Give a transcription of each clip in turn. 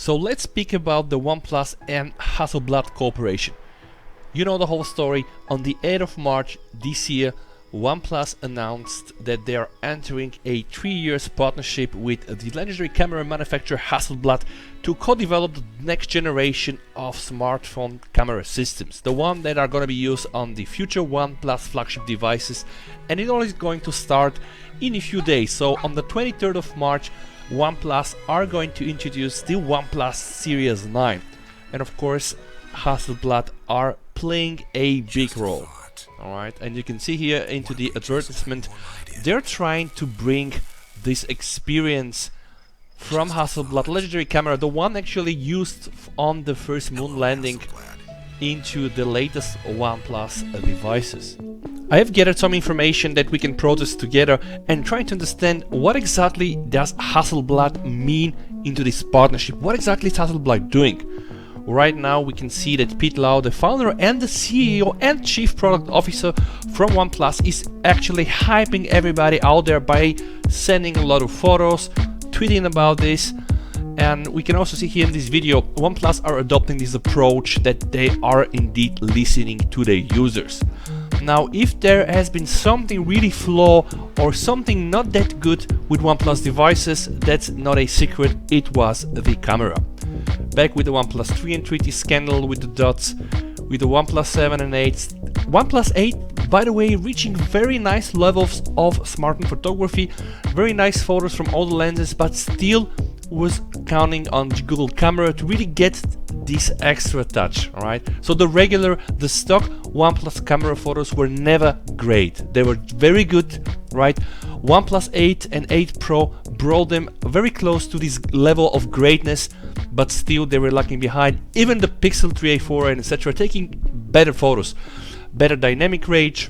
So let's speak about the Oneplus and Hasselblad cooperation. You know the whole story. On the 8th of March this year, Oneplus announced that they are entering a 3-year partnership with the legendary camera manufacturer Hasselblad to co-develop the next generation of smartphone camera systems, the one that are going to be used on the future Oneplus flagship devices, and it all is going to start in a few days. So on the 23rd of March, Oneplus are going to introduce the Oneplus Series 9, and of course Hasselblad are playing a big role. Alright, and you can see here into the advertisement, they're trying to bring this experience from Hasselblad legendary camera, the one actually used on the first moon landing, into the latest Oneplus devices. I have gathered some information that we can process together and try to understand what exactly does Hasselblad mean into this partnership. What exactly is Hasselblad doing? Right now we can see that Pete Lau, the founder and the CEO and Chief Product Officer from Oneplus, is actually hyping everybody out there by sending a lot of photos, tweeting about this. And we can also see here in this video, Oneplus are adopting this approach that they are indeed listening to their users. Now, if there has been something really flaw or something not that good with Oneplus devices, that's not a secret, it was the camera. Back with the OnePlus 3 and 3T scandal with the dots, with the OnePlus 7 and 8. OnePlus 8, by the way, reaching very nice levels of smartphone photography, very nice photos from all the lenses, but still was counting on the Google camera to really get this extra touch, alright? So the stock OnePlus camera photos were never great. They were very good, right? OnePlus 8 and 8 Pro brought them very close to this level of greatness, but still they were lagging behind. Even the Pixel 3a 4 and etc. taking better photos, better dynamic range,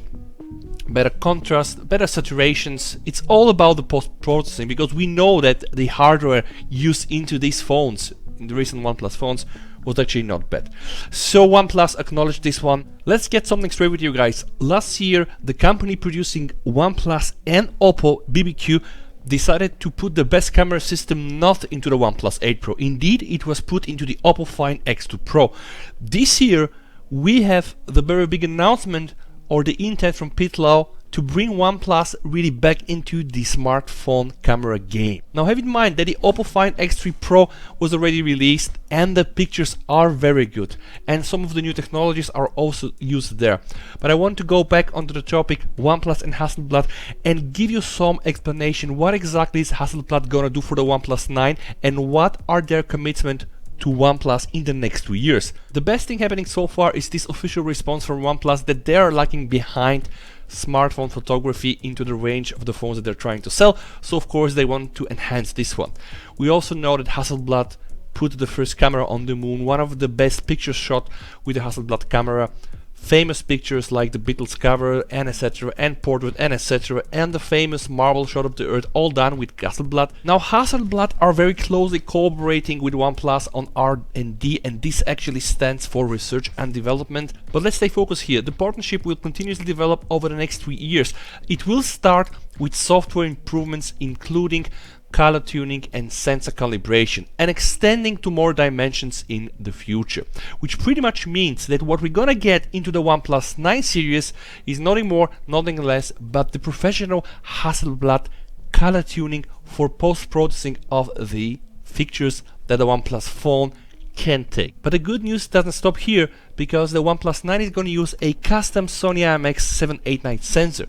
better contrast, better saturations. It's all about the post-processing, because we know that the hardware used into these phones, in the recent OnePlus phones, was actually not bad. So Oneplus acknowledged this one. Let's get something straight with you guys. Last year, the company producing OnePlus and Oppo BBQ decided to put the best camera system not into the OnePlus 8 Pro. Indeed, it was put into the Oppo Find X2 Pro. This year, we have the very big announcement or the intent from Pete Lau to bring OnePlus really back into the smartphone camera game. Now have in mind that the Oppo Find X3 Pro was already released and the pictures are very good, and some of the new technologies are also used there. But I want to go back onto the topic OnePlus and Hasselblad and give you some explanation what exactly is Hasselblad gonna do for the OnePlus 9 and what are their commitment to OnePlus in the next 2 years. The best thing happening so far is this official response from OnePlus that they are lagging behind smartphone photography into the range of the phones that they're trying to sell, so of course they want to enhance this one. We also know that Hasselblad put the first camera on the moon, one of the best pictures shot with the Hasselblad camera. Famous pictures like the Beatles cover and etc. and portrait and etc. and the famous marble shot of the Earth, all done with Hasselblad. Now Hasselblad are very closely cooperating with OnePlus on R&D, and this actually stands for research and development. But let's stay focused here. The partnership will continuously develop over the next 3 years. It will start with software improvements including color tuning and sensor calibration, and extending to more dimensions in the future, which pretty much means that what we're gonna get into the OnePlus 9 series is nothing more, nothing less but the professional Hasselblad color tuning for post-processing of the pictures that the OnePlus phone can take. But the good news doesn't stop here, because the OnePlus 9 is going to use a custom Sony IMX 789 sensor,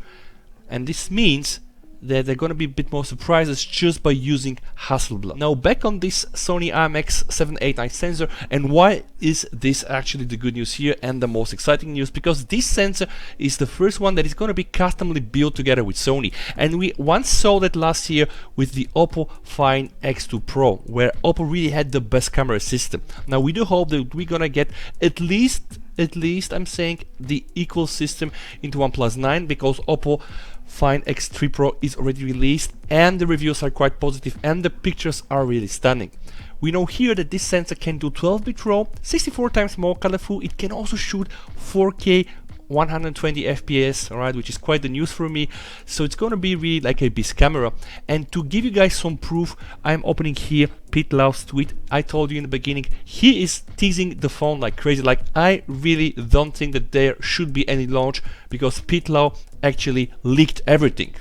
and this means that they're going to be a bit more surprises just by using Hasselblad. Now back on this Sony IMX 789 sensor, and why is this actually the good news here and the most exciting news? Because this sensor is the first one that is going to be customly built together with Sony, and we once saw that last year with the Oppo Find X2 Pro, where Oppo really had the best camera system. Now we do hope that we're gonna get at least I'm saying the equal system into OnePlus 9, because Oppo Find X3 Pro is already released and the reviews are quite positive and the pictures are really stunning. We know here that this sensor can do 12-bit RAW, 64 times more colorful. It can also shoot 4K 120 FPS, alright, which is quite the news for me. So it's gonna be really like a beast camera. And to give you guys some proof, I'm opening here Pete Lau's tweet. I told you in the beginning, he is teasing the phone like crazy. Like, I really don't think that there should be any launch, because Pete Lau actually leaked everything.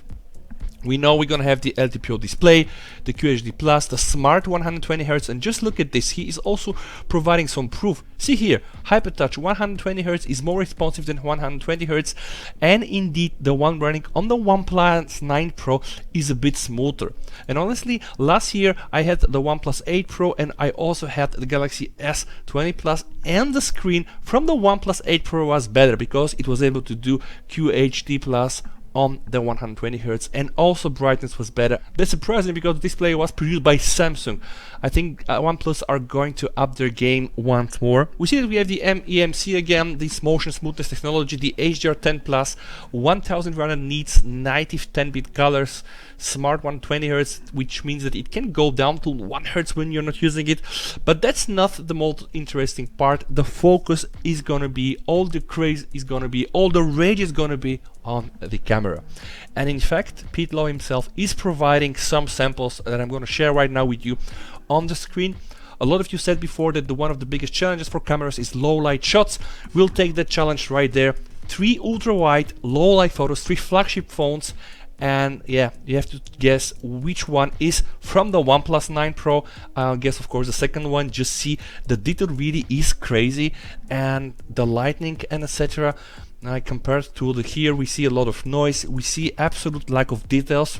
We know we're gonna have the LTPO display, the QHD Plus, the smart 120Hz, and just look at this, he is also providing some proof. See here, HyperTouch 120Hz is more responsive than 120Hz, and indeed the one running on the OnePlus 9 Pro is a bit smoother. And honestly, last year I had the OnePlus 8 Pro, and I also had the Galaxy S20 Plus, and the screen from the OnePlus 8 Pro was better because it was able to do QHD Plus on the 120Hz, and also brightness was better. That's surprising because the display was produced by Samsung. I think OnePlus are going to up their game once more. We see that we have the MEMC again, this motion smoothness technology, the HDR10 Plus, 1000 nits, native 10-bit colors, smart 120Hz, which means that it can go down to 1 Hz when you're not using it. But that's not the most interesting part. The focus is gonna be, all the craze is gonna be, all the rage is gonna be on the camera. And in fact, Pete Lau himself is providing some samples that I'm going to share right now with you on the screen. A lot of you said before that one of the biggest challenges for cameras is low light shots. We'll take that challenge right there. 3 ultra wide low light photos, 3 flagship phones, and yeah, you have to guess which one is from the OnePlus 9 Pro. I'll guess of course the second one. Just see, the detail really is crazy, and the lighting and etc. Compared to the here, we see a lot of noise, we see absolute lack of details.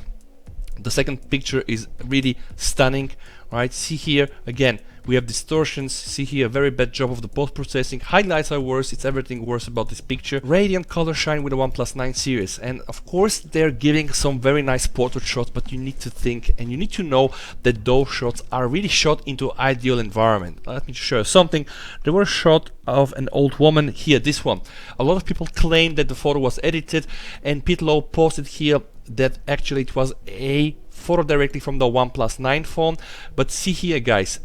The second picture is really stunning, right? See here again, we have distortions. See here, a very bad job of the post-processing. Highlights are worse, it's everything worse about this picture. Radiant color shine with the OnePlus 9 series, and of course they're giving some very nice portrait shots, but you need to think and you need to know that those shots are really shot into ideal environment. Let me show you something. There was a shot of an old woman here, this one. A lot of people claim that the photo was edited, and Pete Lau posted here that actually it was a photo directly from the OnePlus 9 phone. But see here guys,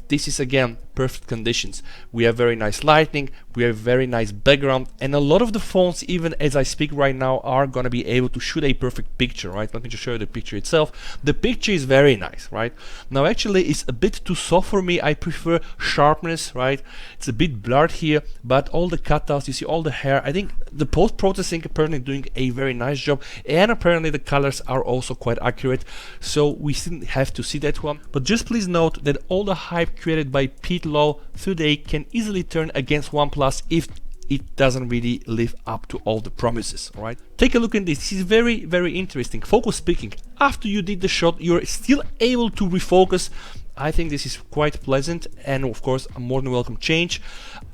this is again perfect conditions. We have very nice lighting, we have very nice background, and a lot of the phones, even as I speak right now, are gonna be able to shoot a perfect picture, right? Let me just show you the picture itself. The picture is very nice, right? Now actually it's a bit too soft for me. I prefer sharpness, right? It's a bit blurred here, but all the cutouts, you see all the hair. I think the post-processing apparently doing a very nice job, and apparently the colors are also quite accurate, so we still have to see that one. But just please note that all the hype created by Pete Lau today can easily turn against OnePlus if it doesn't really live up to all the promises. Alright, take a look at this. This is very, very interesting. Focus speaking, after you did the shot, you're still able to refocus. I think this is quite pleasant, and of course a more than welcome change.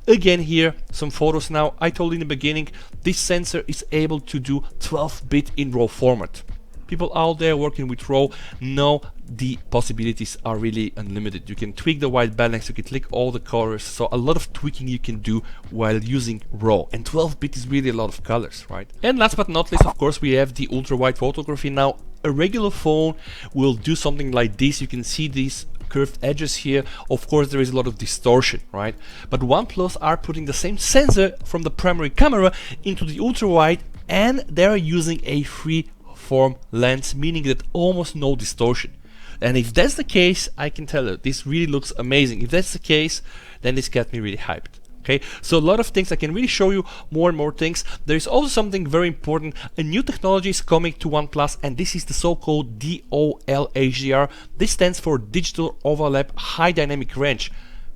Again here, some photos now. I told you in the beginning, this sensor is able to do 12-bit in RAW format. People out there working with RAW know the possibilities are really unlimited. You can tweak the white balance, you can click all the colors, so a lot of tweaking you can do while using RAW, and 12-bit is really a lot of colors, right? And last but not least, of course, we have the ultra wide photography. Now a regular phone will do something like this. You can see these curved edges here. Of course there is a lot of distortion, right? But OnePlus are putting the same sensor from the primary camera into the ultra wide, and they're using a free form lens, meaning that almost no distortion. And if that's the case, I can tell you this really looks amazing. If that's the case, then this got me really hyped. Okay, so a lot of things, I can really show you more and more things. There is also something very important. A new technology is coming to OnePlus, and this is the so-called DOL-HDR. This stands for Digital Overlap High Dynamic Range.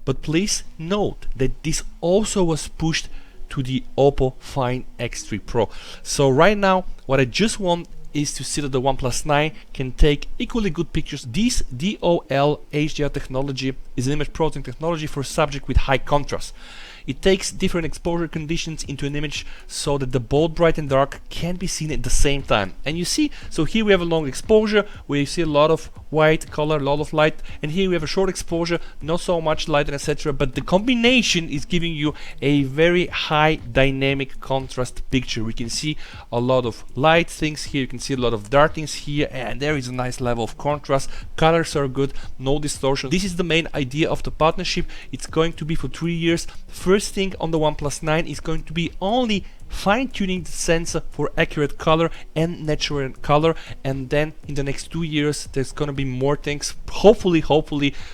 But please note that this also was pushed to the Oppo Find X3 Pro. So right now, what I just want is to see that the OnePlus 9 can take equally good pictures. This DOL-HDR technology is an image processing technology for subject with high contrast. It takes different exposure conditions into an image so that the bold, bright and dark can be seen at the same time. And you see, so here we have a long exposure where you see a lot of white color, a lot of light, and here we have a short exposure, not so much light and etc. But the combination is giving you a very high dynamic contrast picture. We can see a lot of light things here, you can see a lot of dark things here, and there is a nice level of contrast. Colors are good, no distortion. This is the main idea of the partnership. It's going to be for 3 years. First thing on the OnePlus 9 is going to be only fine-tuning the sensor for accurate color and natural color, and then in the next 2 years there's gonna be more things, hopefully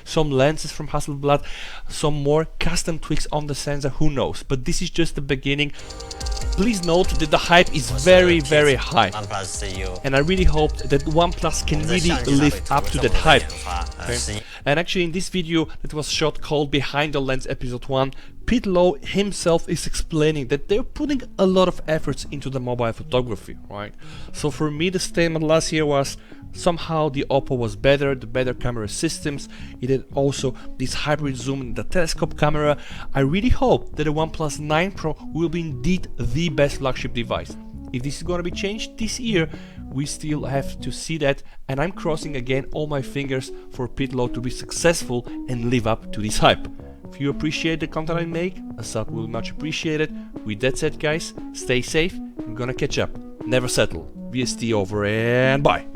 some lenses from Hasselblad, some more custom tweaks on the sensor, who knows, but this is just the beginning. Please note that the hype is very high, and I really hope that OnePlus can really live up to that hype. Okay? And actually in this video that was shot called Behind the Lens episode 1, Pete Lowe himself is explaining that they're putting a lot of efforts into the mobile photography, right? So for me the statement last year was somehow the Oppo was better, the better camera systems, it had also this hybrid zoom in the telescope camera. I really hope that the OnePlus 9 Pro will be indeed the best flagship device. If this is gonna be changed this year, we still have to see that, and I'm crossing again all my fingers for Pete Lowe to be successful and live up to this hype. If you appreciate the content I make, a sub will be much appreciated. With that said guys, stay safe, we're gonna catch up. Never settle. VST over and bye.